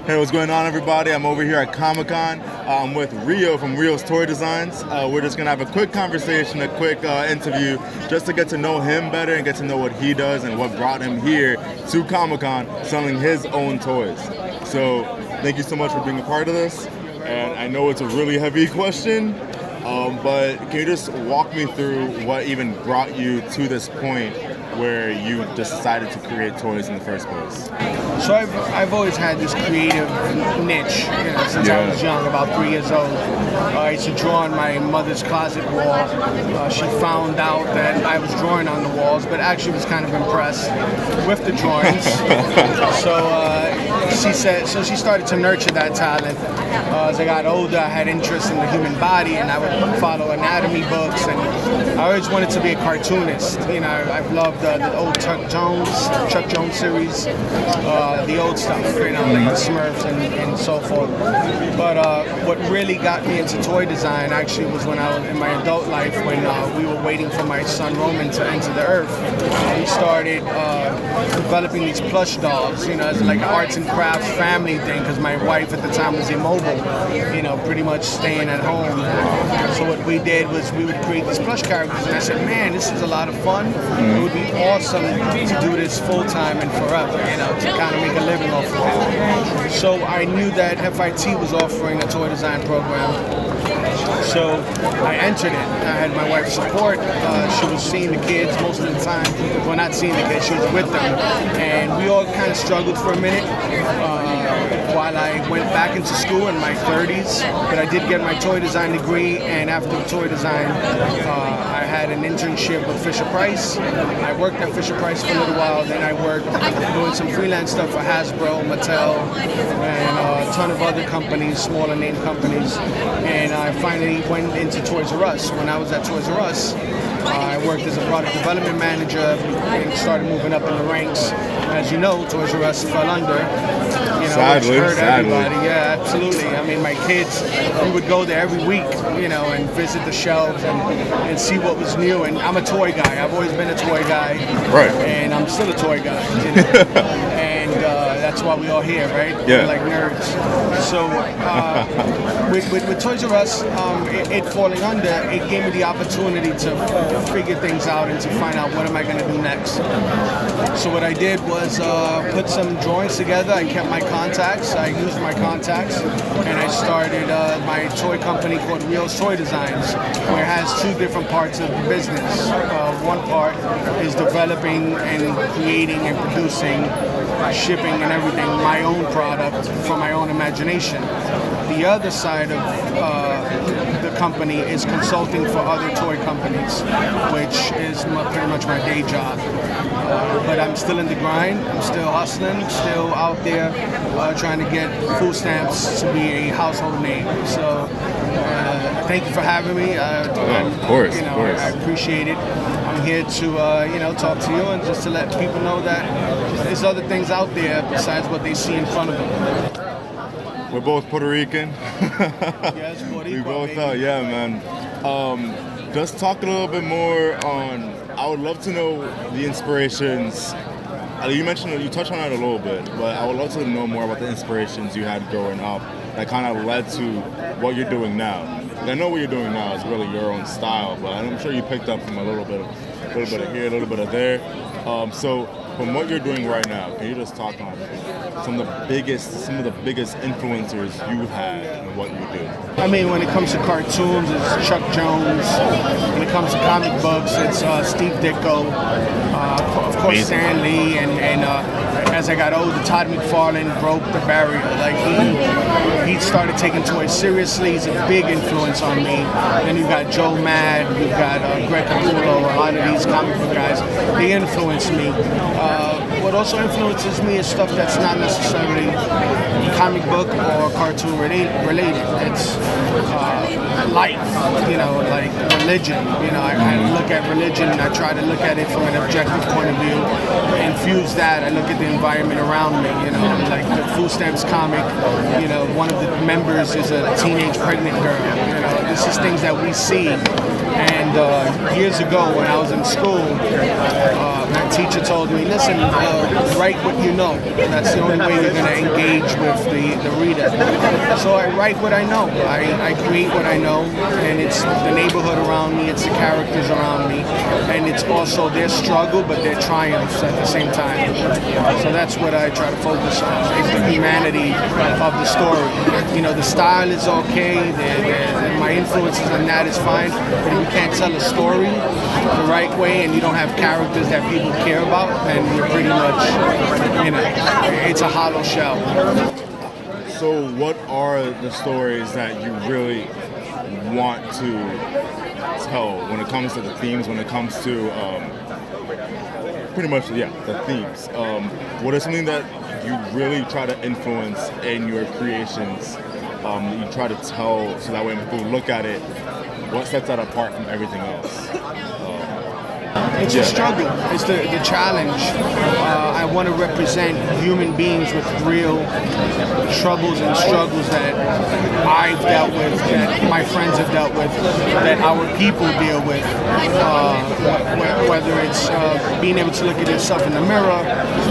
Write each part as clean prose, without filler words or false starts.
Hey, what's going on, everybody? I'm over here at Comic-Con. I'm with Rio from Rios Toy Designs. We're just going to have a quick conversation, a quick interview, just to get to know him better and get to know what he does and what brought him here to Comic-Con selling his own toys. So thank you so much for being a part of this. And I know it's a really heavy question, but can you just walk me through what even brought you to this point where you just decided to create toys in the first place? So I've always had this creative niche, since I was young, about 3 years old. I used to draw on my mother's closet wall. She found out that I was drawing on the walls, but actually was kind of impressed with the drawings. She started to nurture that talent. As I got older, I had interest in the human body, and I would follow anatomy books, and I always wanted to be a cartoonist. I've loved the old Chuck Jones series, the old stuff, like the Smurfs and so forth. But what really got me into toy design actually was when I was in my adult life, when we were waiting for my son Roman to enter the earth. We started developing these plush dolls, as like an arts and crafts family thing, because my wife at the time was immobile, pretty much staying at home. So what we did was we would create these plush characters, and I said, man, this is a lot of fun. It would be awesome to do this full time and forever, to kind of make a living off of it. So I knew that FIT was offering a toy design program. So I entered it. I had my wife's support. She was seeing the kids most of the time. Well, not seeing the kids, she was with them. And we all kind of struggled for a minute while I went back into school in my 30s. But I did get my toy design degree, and after toy design, I had an internship with Fisher-Price. I worked at Fisher-Price for a little while. Then I worked doing some freelance stuff for Hasbro, Mattel, and a ton of other companies, smaller name companies. And I finally went into Toys R Us. When I was at Toys R Us, I worked as a product development manager and started moving up in the ranks. As you know, Toys R Us fell under, Sadly. which hurt everybody. Yeah, absolutely. I mean, my kids, we would go there every week, and visit the shelves and see what was new. And I'm a toy guy. I've always been a toy guy. Right. And I'm still a toy guy. And that's why we all here, right? Yeah. We're like nerds. So with Toys R Us, it falling under, it gave me the opportunity to figure things out and to find out what am I going to do next. So what I did was put some drawings together. I kept my contacts. I used my contacts, and I started my toy company called Rios Toy Designs, where it has two different parts of the business. One part is developing and creating and producing, shipping and everything, my own product from my own imagination. The other side of the company is consulting for other toy companies, which is pretty much my day job. But I'm still in the grind. I'm still hustling, still out there trying to get food stamps to be a household name. So thank you for having me. Of course. I appreciate it. I'm here to talk to you and just to let people know that there's other things out there besides what they see in front of them. We're both Puerto Rican. Yes, Puerto Rico. We both are, yeah, man. Just talk a little bit more on, I would love to know the inspirations. You touched on it a little bit, but I would love to know more about the inspirations you had growing up that kind of led to what you're doing now. I know what you're doing now is really your own style, but I'm sure you picked up from a little bit of here, a little bit of there. So from what you're doing right now, can you just talk on some of the biggest influencers you had in what you do? I mean, when it comes to cartoons, it's Chuck Jones. When it comes to comic books, it's Steve Ditko. Of course, Stan Lee, and as I got older, Todd McFarlane broke the barrier. Like he started taking toys seriously. He's a big influence on me. Then you've got Joe Mad, you've got Greg Capullo, a lot of these comic book guys. They influence me. What also influences me is stuff that's not necessarily comic book or cartoon related. It's life, like religion. I look at religion and I try to look at it from an objective point of view. Infuse that. I look at the environment around me. Like the Food Stamps comic. One of the members is a teenage pregnant girl. This is things that we see. And years ago when I was in school, my teacher told me, listen, write what you know. That's the only way you're going to engage with the reader. So I write what I know. I create what I know, and it's the neighborhood around me, it's the characters around me, and it's also their struggle, but their triumphs at the same time. So that's what I try to focus on, is the humanity of the story. You know, the style is okay, my influences on that is fine, but if you can't tell a story the right way and you don't have characters that people care about, then you're pretty much, you know, it's a hollow shell. So what are the stories that you really want to tell when it comes to the themes, when it comes to pretty much, the themes? What is something that you really try to influence in your creations, that you try to tell so that way when people look at it, what sets that apart from everything else? It's a struggle. It's the challenge. I want to represent human beings with real troubles and struggles that I've dealt with, that my friends have dealt with, that our people deal with. Whether it's being able to look at yourself in the mirror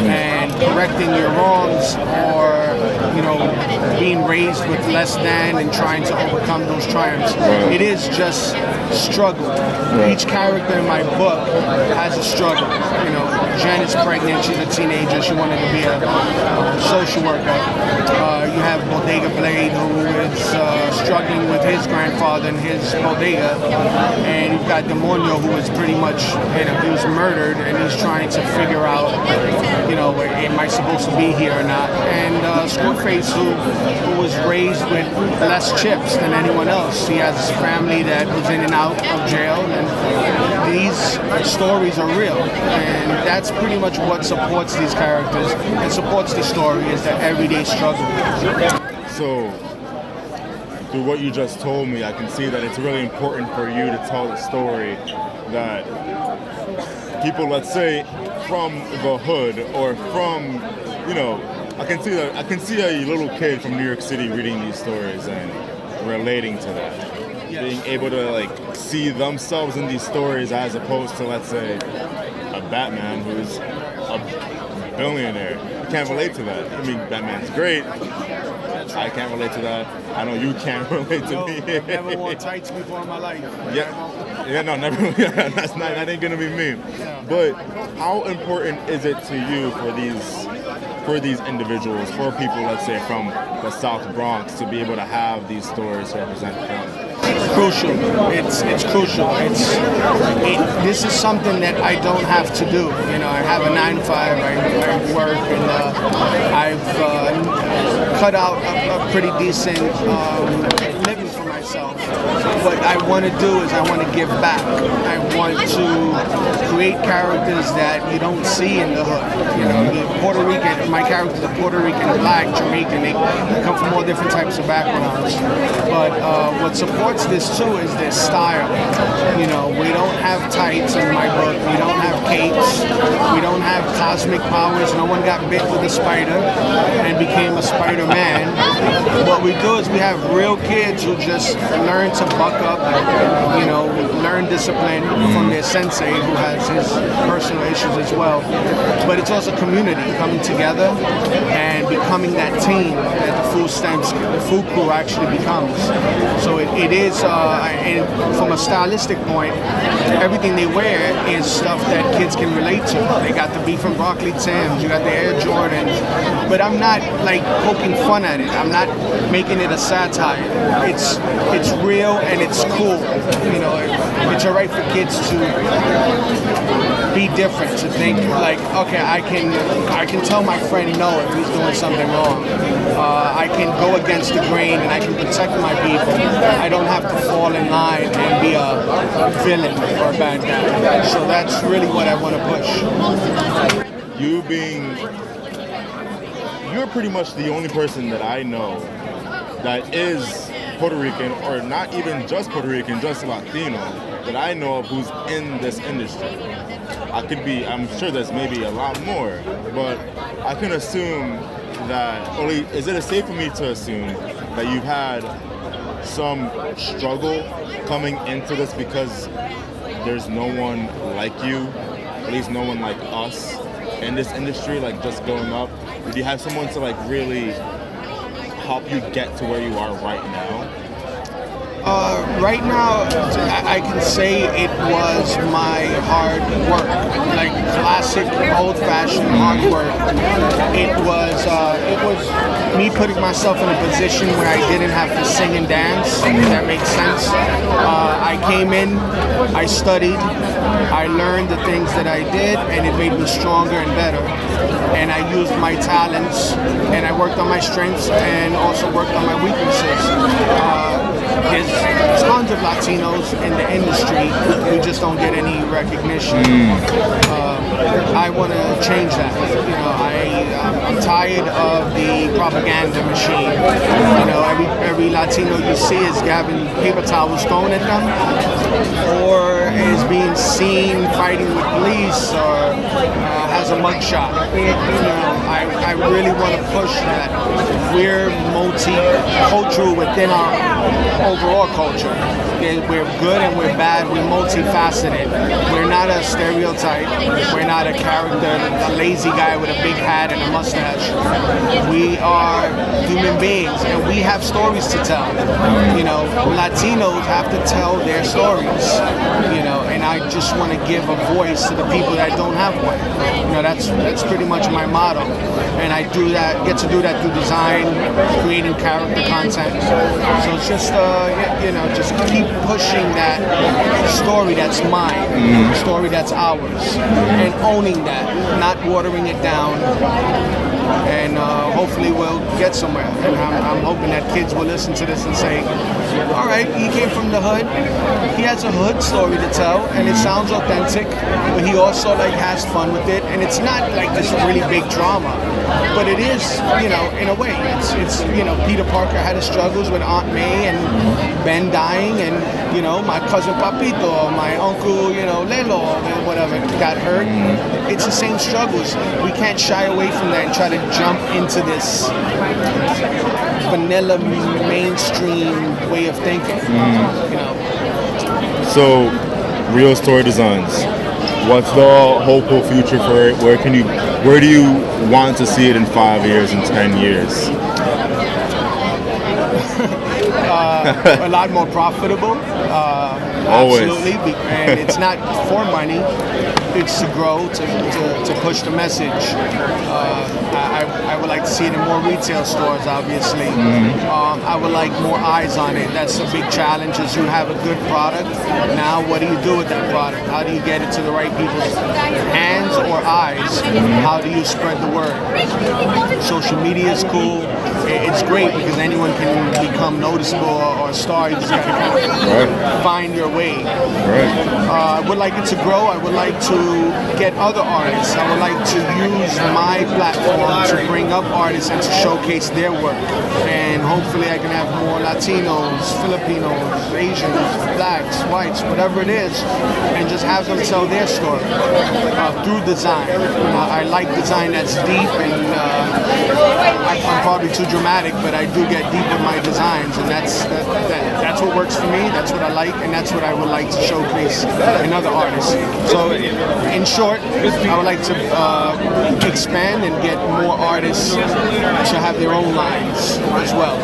and correcting your wrongs, or being raised with less than and trying to overcome those triumphs. It is just struggle. Each character in my book has a struggle. Jen is pregnant, she's a teenager, she wanted to be a social worker. You have Bodega Blade, who is struggling with his grandfather and his bodega. And you've got Demonio, who is pretty much, he was murdered, and he's trying to figure out, am I supposed to be here or not? And Screwface, who was raised with less chips than anyone else. He has a family that was in and out of jail, and these stories are real. And that's pretty much what supports these characters and supports the story, is their everyday struggle. So, through what you just told me, I can see that it's really important for you to tell the story that people, let's say, from the hood or from, I can see a little kid from New York City reading these stories and relating to that. Yes. Being able to see themselves in these stories, as opposed to, let's say, a Batman who's a billionaire. You can't relate to that. I mean, Batman's great. I can't relate to that. I know you can't relate to me. I've never worn tights before in my life. No, never. That ain't gonna be me. Yeah. But how important is it to you for these individuals, for people, let's say, from the South Bronx, to be able to have these stories to represent them? Crucial. It's crucial. This is something that I don't have to do. I have a 9-to-5. I work, and I've cut out a pretty decent living for myself. What I want to do is I want to give back. I want to create characters that you don't see in the hood. The Puerto Rican, my characters are Puerto Rican, Black, Jamaican. They come from all different types of backgrounds. But what supports this too is their style. We don't have tights in my book. We don't have capes. We don't have cosmic powers. No one got bit with a spider and became a Spider-Man. What we do is we have real kids who just learn to buck up, learn discipline from their sensei, who has his personal issues as well. But it's also community coming together and becoming that team that the food crew actually becomes. So it is, and from a stylistic point, everything they wear is stuff that kids can relate to. They got the beef and broccoli Timbs, you got the Air Jordans, but I'm not poking fun at it. I'm not making it a satire. It's real and it's cool. It's alright for kids to be different, to think okay, I can tell my friend no if he's doing something wrong. I can go against the grain and I can protect my people. I don't have to fall in line and be a villain or a bad guy. So that's really what I want to push. You're pretty much the only person that I know that is Puerto Rican, or not even just Puerto Rican, just Latino, that I know of who's in this industry. I'm sure there's maybe a lot more, but I can assume that, is it safe for me to assume that you've had some struggle coming into this because there's no one like you, at least no one like us in this industry, like just going up? Did you have someone to like really help you get to where you are right now? Right now, I can say it was my hard work, like classic, old-fashioned hard work. It was me putting myself in a position where I didn't have to sing and dance. If that makes sense. I came in, I studied, I learned the things that I did, and it made me stronger and better. And I used my talents, and I worked on my strengths, and also worked on my weaknesses. There's tons of Latinos in the industry who just don't get any recognition. I want to change that. You know, I'm tired of the propaganda machine. You know, every Latino you see is having paper towels thrown at them, or is being seen fighting with police, or has a mugshot. You know, I really want to push that we're multicultural within our overall culture. We're good and we're bad. We're multifaceted. We're not a stereotype. We're not a character, a lazy guy with a big hat and a mustache. We are human beings, and we have stories to tell. You know, Latinos have to tell their stories. You know, and I just want to give a voice to the people that don't have one. You know, that's pretty much my motto, and I get to do that through design, creating character content. So it's just just keep pushing that story that's mine, the story that's ours, and owning that, not watering it down. And hopefully we'll get somewhere. And I'm hoping that kids will listen to this and say, all right, he came from the hood. He has a hood story to tell, and it sounds authentic, but he also like has fun with it. And it's not like this really big drama, but it is, you know, in a way. It's you know, Peter Parker had his struggles with Aunt May and Ben dying, and you know, my cousin Papito, or my uncle, you know, Lelo, or whatever, got hurt. It's the same struggles. We can't shy away from that and try to jump into this vanilla mainstream way of thinking. You know. So, Rios Story Designs. What's the hopeful future for it? Where do you want to see it in 5 years and 10 years? A lot more profitable. Always. Absolutely, and it's not for money. It's to grow, to push the message. I would like to see it in more retail stores, obviously. I would like more eyes on it. That's a big challenge, is you have a good product. Now, what do you do with that product? How do you get it to the right people's hands or eyes? How do you spread the word? Social media is cool. It's great because anyone can become noticeable or a star. You just got to kind of find your way. I would like it to grow. I would like to get other artists. I would like to use my platform to bring up artists and to showcase their work. And hopefully I can have more Latinos, Filipinos, Asians, blacks, whites, whatever it is, and just have them tell their story through design. I like design that's deep, and I'm probably too dramatic, but I do get deep with my designs, and that's what works for me. That's what I like, and that's what I would like to showcase in other artists. So, in short, I would like to expand and get more artists to have their own lines as well.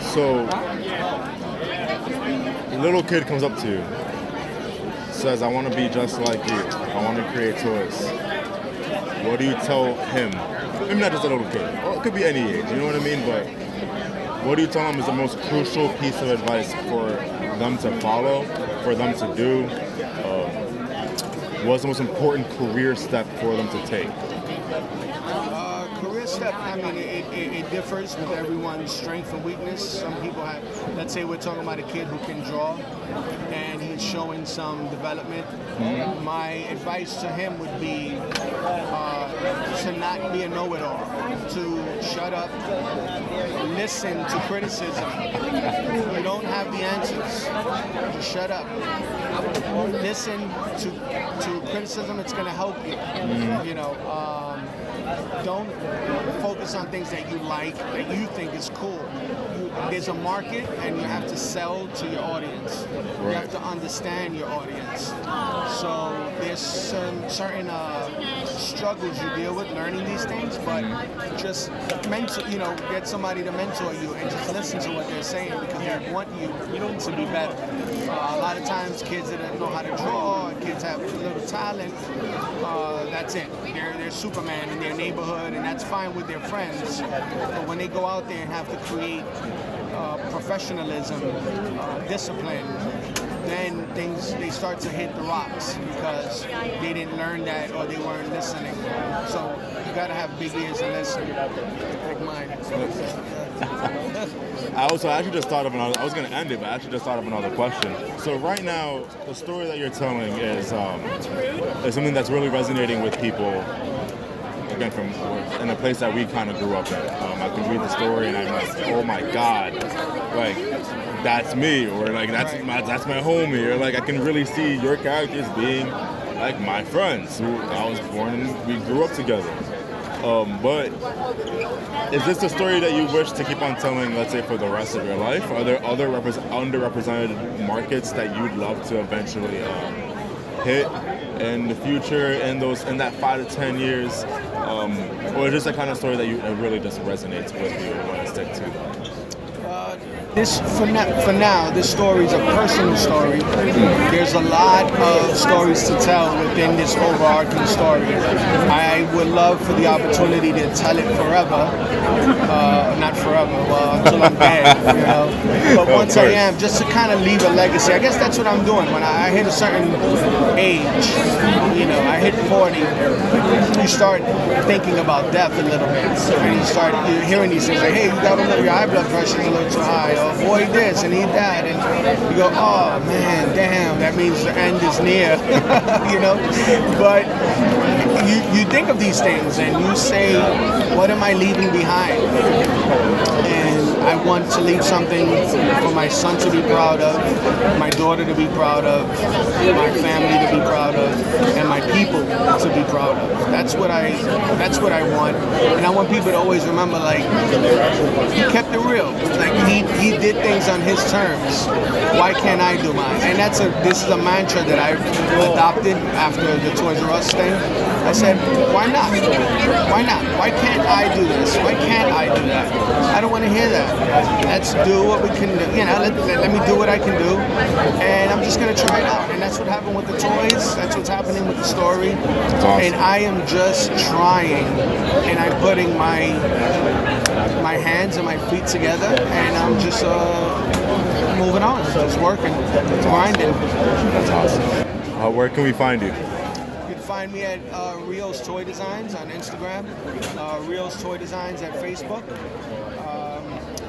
So, a little kid comes up to you, says, I want to be just like you. I want to create toys. What do you tell him? Maybe not just a little kid. Well, it could be any age, you know what I mean? But what do you tell them is the most crucial piece of advice for them to follow, for them to do? What's the most important career step for them to take? Career step, I mean, it differs with everyone's strength and weakness. Some people have, let's say we're talking about a kid who can draw and he's showing some development. My advice to him would be to not be a know-it-all, to shut up, listen to criticism. You don't have the answers. Just shut up. Listen to criticism. It's going to help you. You know, don't focus on things that you like, that you think is cool. There's a market, and you have to sell to your audience. You have to understand your audience. So there's some certain struggles you deal with learning these things, but just get somebody to mentor you and just listen to what they're saying, because they want you to be better. A lot of times kids that don't know how to draw, kids have a little talent, that's it. They're Superman in their neighborhood, and that's fine with their friends. But when they go out there and have to create professionalism, discipline, then they start to hit the rocks because they didn't learn that or they weren't listening. So you gotta have big ears and listen, like mine. I actually just thought of another. I was going to end it, but I actually just thought of another question. So right now, the story that you're telling is something that's really resonating with people. Again, from in a place that we kind of grew up in. I can read the story and I'm like, oh my God, like that's me, or like that's my homie, or like I can really see your characters being like my friends who I was born and we grew up together. But is this a story that you wish to keep on telling, let's say, for the rest of your life? Are there other underrepresented markets that you'd love to eventually hit in the future, in that 5 to 10 years? Or is this the kind of story that really just resonates with you and want to stick to? For now, this story is a personal story. There's a lot of stories to tell within this overarching story. I would love for the opportunity to tell it forever. Not forever, well, until I'm dead, But once I am, just to kind of leave a legacy. I guess that's what I'm doing. When I hit a certain age, I hit 40, you start thinking about death a little bit. And you start hearing these things like, hey, your high blood pressure is a little too high. Avoid this and eat that, and you go, oh man, damn, that means the end is near, But you think of these things and you say, what am I leaving behind? And I want to leave something for my son to be proud of, my daughter to be proud of, my family to be proud of, and my people to be proud of. That's what I want, and I want people to always remember, like, he kept it real. Like he did things on his terms. Why can't I do mine? And this is a mantra that I've adopted after the Toys R Us thing. I said, why not? Why not? Why can't I do this? Why can't I do that? I don't want to hear that. Let's do what we can do. Let me do what I can do, and I'm just gonna try it out. And that's what happened with the toys. That's what's happening with the story. Awesome. And I am just trying, and I'm putting my hands and my feet together, and I'm just moving on, just working, grinding. That's awesome. Where can we find you? You can find me at Rios Toy Designs on Instagram, Rios Toy Designs at Facebook,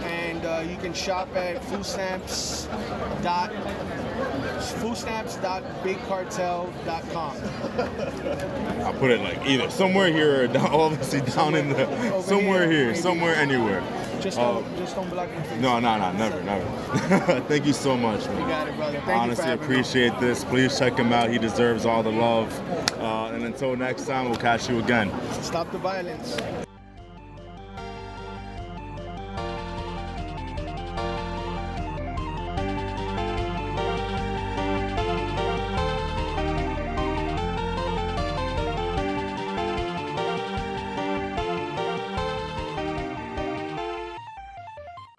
and you can shop at foodstamps.bigcartel.com. I'll put it like either somewhere here or down, obviously down in the somewhere here, somewhere anywhere. Just don't block my face. No, never. Thank you so much, man. You got it, brother. Thank Honestly, you for appreciate this. Please check him out. He deserves all the love. And until next time, we'll catch you again. Stop the violence.